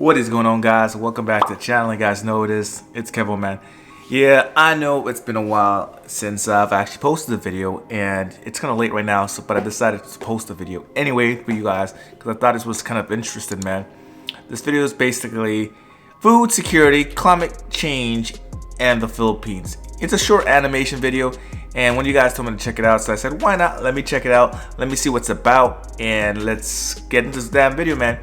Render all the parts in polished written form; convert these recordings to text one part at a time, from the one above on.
What is going on, guys? Welcome back to the channel. You guys know this. It's Kevo, man. Yeah, I know it's been a while since I've actually posted a video, and it's kind of late right now, but I decided to post a video anyway for you guys because I thought this was kind of interesting, man. This video is basically food security, climate change, and the Philippines. It's a short animation video, and when you guys told me to check it out, so I said, why not? Let me check it out. Let me see what's about, and let's get into this damn video, man.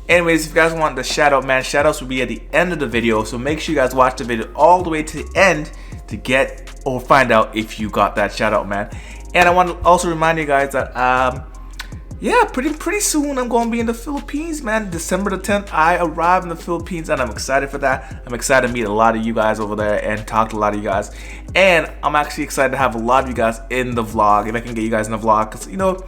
Anyways, if you guys want the shout out, man, shout outs will be at the end of the video, so make sure you guys watch the video all the way to the end to get or find out if you got that shout out, man. And I want to also remind you guys that yeah, pretty soon I'm going to be in the Philippines, man. December the 10th, I arrive in the Philippines, and I'm excited for that. I'm excited to meet a lot of you guys over there and talk to a lot of you guys. And I'm actually excited to have a lot of you guys in the vlog, if I can get you guys in the vlog, because, you know,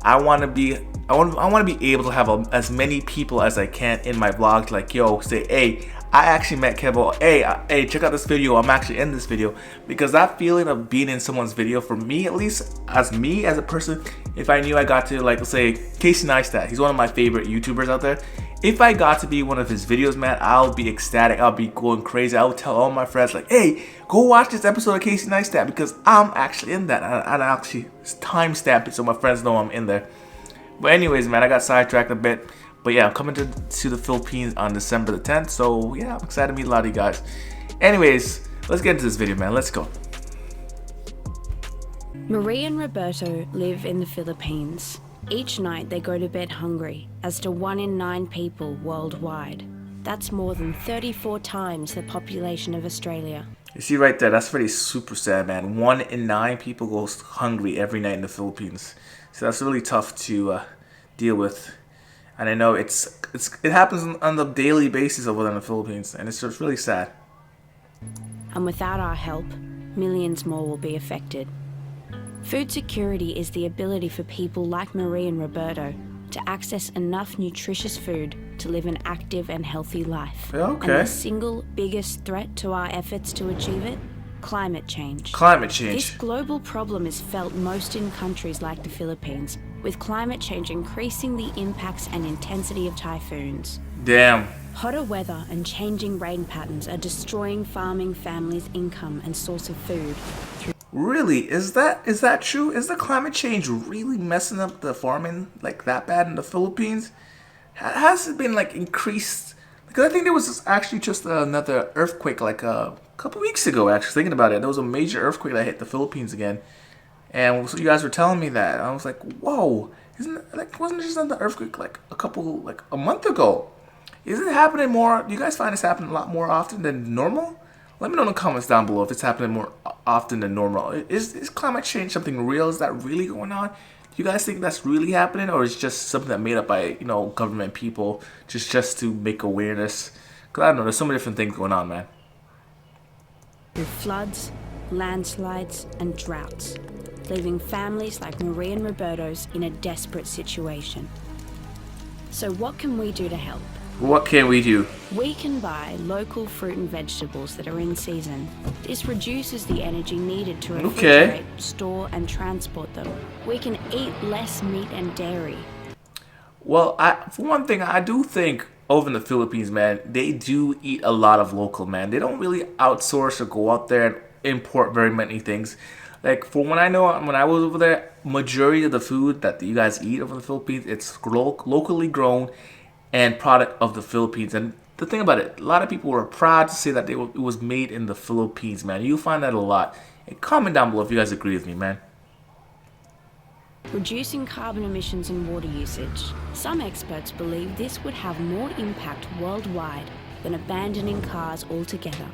I want to be able to have as many people as I can in my vlog to, like, yo, say, hey, I actually met Kevo. Hey, check out this video. I'm actually in this video. Because that feeling of being in someone's video, for me at least, as a person, if I knew I got to, like, let's say, Casey Neistat, he's one of my favorite YouTubers out there. If I got to be one of his videos, man, I'll be ecstatic. I'll be going crazy. I'll tell all my friends, like, hey, go watch this episode of Casey Neistat because I'm actually in that. And I actually timestamp it so my friends know I'm in there. But anyways, man, I got sidetracked a bit. But yeah, I'm coming to the Philippines on December the 10th. So yeah, I'm excited to meet a lot of you guys. Anyways, let's get into this video, man. Let's go. Marie and Roberto live in the Philippines. Each night they go to bed hungry, as do 1 in 9 people worldwide. That's more than 34 times the population of Australia. You see right there, that's really super sad, man. 1 in 9 people goes hungry every night in the Philippines. So that's really tough to deal with. And I know it happens on the daily basis over there in the Philippines, and it's just really sad. And without our help, millions more will be affected. Food security is the ability for people like Marie and Roberto to access enough nutritious food to live an active and healthy life. Okay. And the single biggest threat to our efforts to achieve it? Climate change. Climate change. This global problem is felt most in countries like the Philippines, with climate change increasing the impacts and intensity of typhoons. Damn. Hotter weather and changing rain patterns are destroying farming families' income and source of food. Really? Is that true? Is the climate change really messing up the farming like that bad in the Philippines? Has it been like increased? Because I think there was actually just another earthquake like a couple weeks ago, actually, thinking about it. There was a major earthquake that hit the Philippines again. And so you guys were telling me that. I was like, whoa, wasn't it just another earthquake like a month ago? Is it happening more? Do you guys find it's happening a lot more often than normal? Let me know in the comments down below if it's happening more often than normal. Is climate change something real? Is that really going on? Do you guys think that's really happening, or is it just something that made up by, you know, government people just to make awareness? Because I don't know, there's so many different things going on, man. Through floods, landslides, and droughts, leaving families like Marie and Roberto's in a desperate situation. So what can we do to help? What can we do? We can buy local fruit and vegetables that are in season. This reduces the energy needed to refrigerate, store, and transport them. We can eat less meat and dairy. Well, for one thing, I do think over in the Philippines, man, they do eat a lot of local, man. They don't really outsource or go out there and import very many things. Like, for when I was over there, majority of the food that you guys eat over in the Philippines, it's locally grown and product of the Philippines. And the thing about it, a lot of people were proud to say that it was made in the Philippines, man. You'll find that a lot. And comment down below if you guys agree with me, man. Reducing carbon emissions and water usage. Some experts believe this would have more impact worldwide than abandoning cars altogether.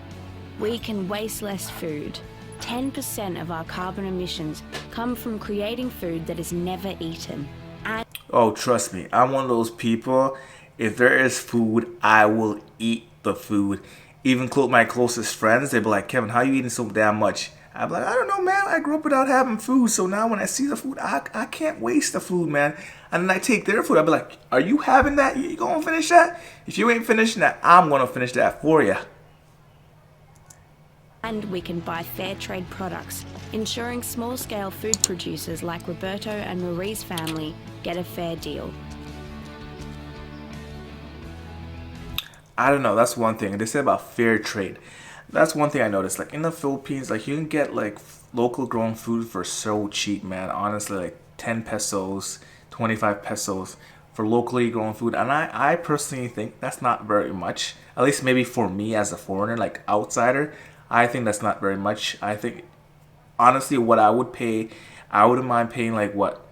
We can waste less food. 10% of our carbon emissions come from creating food that is never eaten. And oh, trust me, I'm one of those people. If there is food, I will eat the food. Even my closest friends, they be like, Kevin, how you eating so damn much? I'm like, I don't know, man. I grew up without having food. So now when I see the food, I can't waste the food, man. And then I take their food. I'll be like, are you having that? You going to finish that? If you ain't finishing that, I'm going to finish that for you. And we can buy fair trade products, ensuring small-scale food producers like Roberto and Marie's family get a fair deal. I don't know. That's one thing. They say about fair trade. That's one thing I noticed. Like in the Philippines, like you can get like local grown food for so cheap, man. Honestly, like 10 pesos, 25 pesos for locally grown food. And I personally think that's not very much. At least maybe for me as a foreigner, like outsider, I think that's not very much. I think honestly, what I would pay, I wouldn't mind paying like what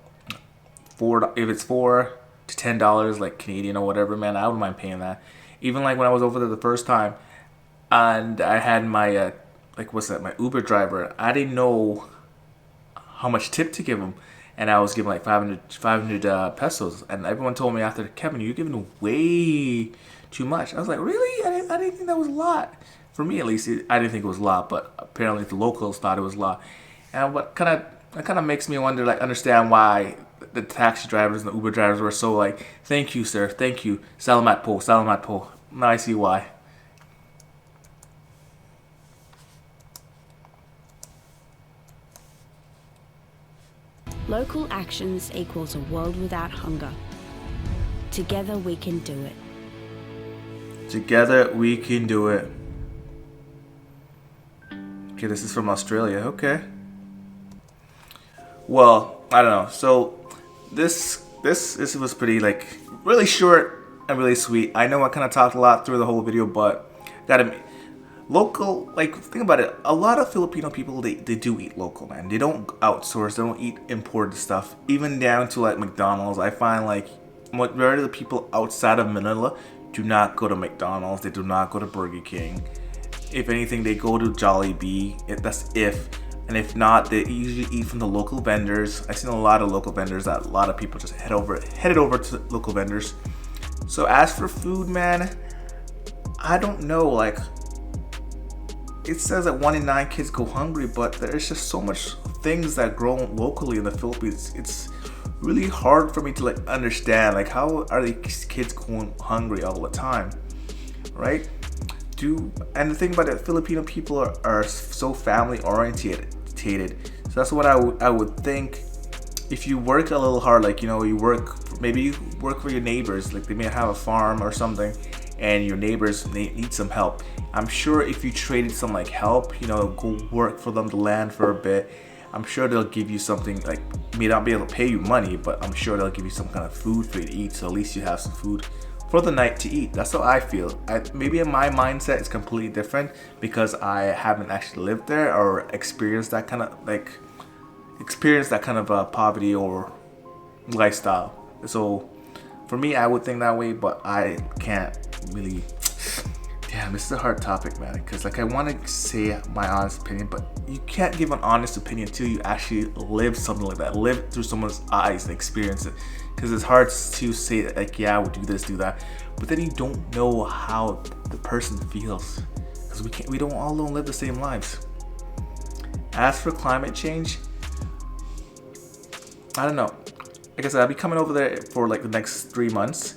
four if it's $4 to $10 like Canadian or whatever, man. I wouldn't mind paying that. Even like when I was over there the first time, and I had my like what's that? My Uber driver. I didn't know how much tip to give him, and I was giving like 500 pesos, and everyone told me after, Kevin, you're giving way too much. I was like, really? I didn't think that was a lot. For me at least, I didn't think it was a lot, but apparently the locals thought it was a lot. And what kind of makes me wonder, like, understand why the taxi drivers and the Uber drivers were so like, thank you, sir, thank you, salamat po, salamat po. Now I see why. Local actions equals a world without hunger. Together we can do it. Together we can do it. Okay, this is from Australia. Okay. Well, I don't know. So this was pretty like really short and really sweet. I know I kind of talked a lot through the whole video, but gotta local, like think about it. A lot of Filipino people they do eat local, man. They don't outsource. They don't eat imported stuff. Even down to like McDonald's. I find like majority of the people outside of Manila do not go to McDonald's. They do not go to Burger King. If anything, they go to Jollibee. That's if. And if not, they usually eat from the local vendors. I've seen a lot of local vendors that a lot of people just headed over to local vendors. So as for food, man, I don't know. Like, it says that 1 in 9 kids go hungry, but there's just so much things that grow locally in the Philippines. It's really hard for me to like understand. Like, how are these kids going hungry all the time, right? And the thing about it, Filipino people are so family oriented. So that's what I would think. If you work a little hard, like, you know, you work for your neighbors, like they may have a farm or something, and your neighbors need some help. I'm sure if you traded some like help, you know, go work for them the land for a bit, I'm sure they'll give you something. Like, may not be able to pay you money, but I'm sure they'll give you some kind of food for you to eat, so at least you have some food for the night to eat. That's how I feel. Maybe in my mindset it's completely different because I haven't actually lived there or experienced that kind of poverty or lifestyle. So for me, I would think that way, but I can't really. Damn, this is a hard topic, man, because like I want to say my honest opinion, but you can't give an honest opinion until you actually live something like that, live through someone's eyes and experience it. Because it's hard to say that, like, yeah, I would do this, do that, but then you don't know how the person feels, because we don't live the same lives. As for climate change, I don't know. Like I said, I'll be coming over there for like the next 3 months.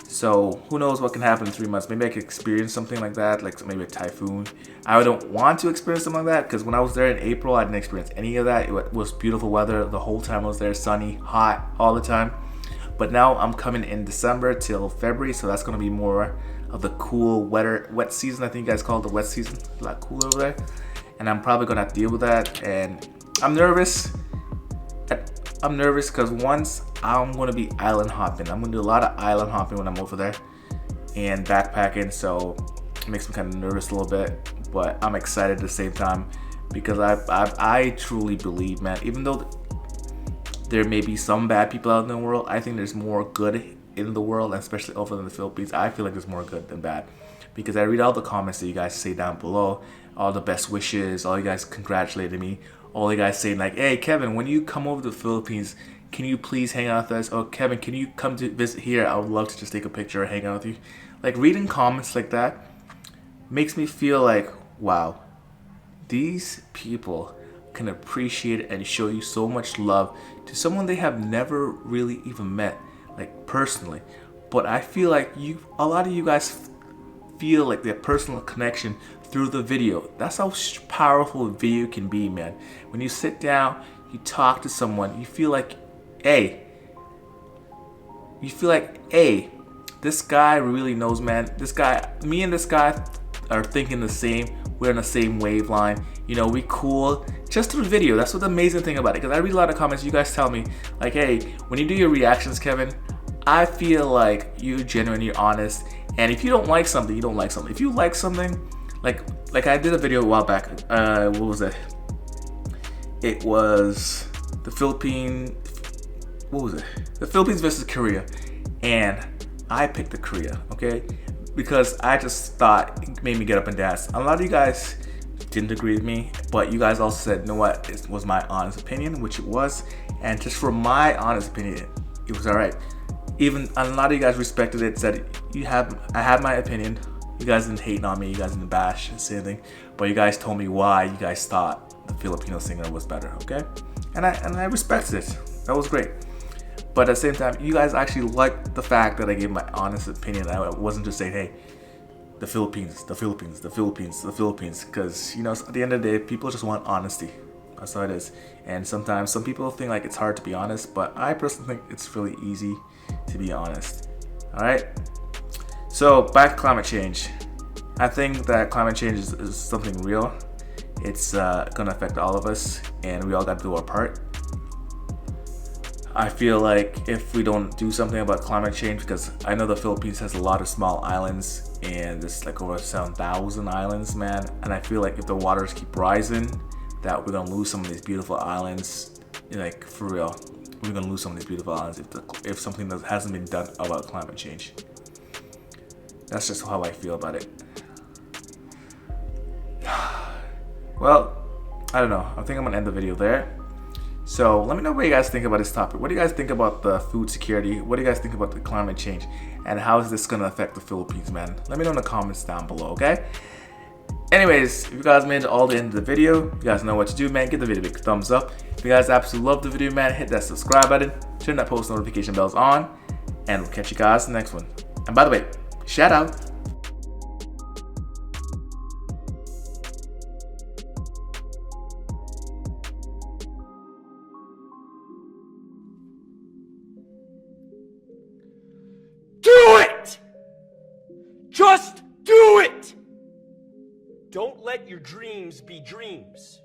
So who knows what can happen in 3 months. Maybe I could experience something like that, like maybe a typhoon. I don't want to experience something like that because when I was there in April, I didn't experience any of that. It was beautiful weather the whole time I was there, sunny, hot all the time. But now I'm coming in December till February, so that's going to be more of the cool, wet season. I think you guys call it the wet season. A lot cooler over there. And I'm probably going to have to deal with that. And I'm nervous. I'm nervous because once I'm going to be island hopping. I'm going to do a lot of island hopping when I'm over there and backpacking, so it makes me kind of nervous a little bit, but I'm excited at the same time because I truly believe, man, even though there may be some bad people out in the world, I think there's more good in the world, especially over in the Philippines. I feel like there's more good than bad because I read all the comments that you guys say down below, all the best wishes, all you guys congratulating me, all you guys saying like, hey Kevin, when you come over to the Philippines, can you please hang out with us? Oh Kevin, can you come to visit here? I would love to just take a picture or hang out with you. Like, reading comments like that makes me feel like, wow, these people can appreciate and show you so much love to someone they have never really even met, like personally. But I feel like a lot of you guys feel like their personal connection through the video. That's how powerful a video can be, man. When you sit down, you talk to someone, you feel like, hey, This guy really knows, man. This guy, me and this guy are thinking the same. We're on the same wavelength. You know, we cool just through video. That's what the amazing thing about it. Because I read a lot of comments. You guys tell me like, hey, when you do your reactions, Kevin, I feel like you're genuine, you're honest. And if you don't like something, you don't like something. If you like something, like I did a video a while back. What was it? It was the Philippines. What was it? The Philippines versus Korea, and I picked the Korea. Okay, because I just thought it made me get up and dance. A lot of you guys didn't agree with me, but you guys also said, you know what, it was my honest opinion, which it was, and just for my honest opinion, it was alright. Even a lot of you guys respected it, said I had my opinion. You guys didn't hate on me, you guys didn't bash and say anything, but you guys told me why you guys thought the Filipino singer was better, okay? And I respected it. That was great. But at the same time, you guys actually liked the fact that I gave my honest opinion. I wasn't just saying, hey, the Philippines, the Philippines, the Philippines, the Philippines. Because, you know, at the end of the day, people just want honesty. That's how it is. And sometimes some people think like it's hard to be honest, but I personally think it's really easy to be honest. Alright? So, back to climate change. I think that climate change is something real. It's gonna affect all of us, and we all got to do our part. I feel like if we don't do something about climate change, because I know the Philippines has a lot of small islands, and there's like over 7,000 islands, man. And I feel like if the waters keep rising, that we're gonna lose some of these beautiful islands. Like for real, we're gonna lose some of these beautiful islands if something that hasn't been done about climate change. That's just how I feel about it. Well, I don't know. I think I'm gonna end the video there. So let me know what you guys think about this topic. What do you guys think about the food security? What do you guys think about the climate change? And how is this gonna affect the Philippines, man? Let me know in the comments down below, okay? Anyways, if you guys made it all the end of the video, you guys know what to do, man. Give the video a big thumbs up. If you guys absolutely love the video, man, hit that subscribe button. Turn that post notification bells on. And we'll catch you guys in the next one. And by the way, shout out. Do it! Just do it! Don't let your dreams be dreams.